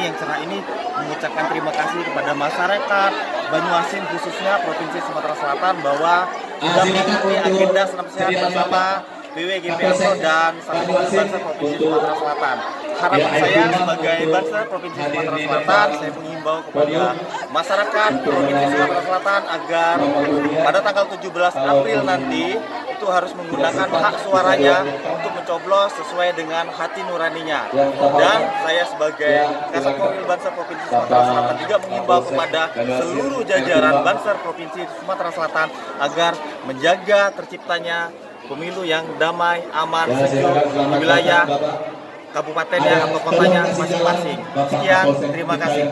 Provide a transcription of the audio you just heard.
yang cerah ini mengucapkan terima kasih kepada masyarakat Banyuasin khususnya Provinsi Sumatera Selatan bahwa sudah mengikuti agenda senam sehat bersama BWGPSO dan Satu Banser Provinsi Sumatera Selatan. Harapan saya sebagai Banser Provinsi Sumatera Selatan, saya mengimbau kepada masyarakat Provinsi Sumatera Selatan agar pada tanggal 17 April nanti itu harus menggunakan hak suaranya untuk mencoblos sesuai dengan hati nuraninya. Dan saya sebagai Kasat Komil Banser Provinsi Sumatera Selatan juga mengimbau kepada seluruh jajaran Banser Provinsi Sumatera Selatan agar menjaga terciptanya pemilu yang damai, aman, sejuk di wilayah kabupatennya atau kotanya masing-masing. Sekian, terima kasih.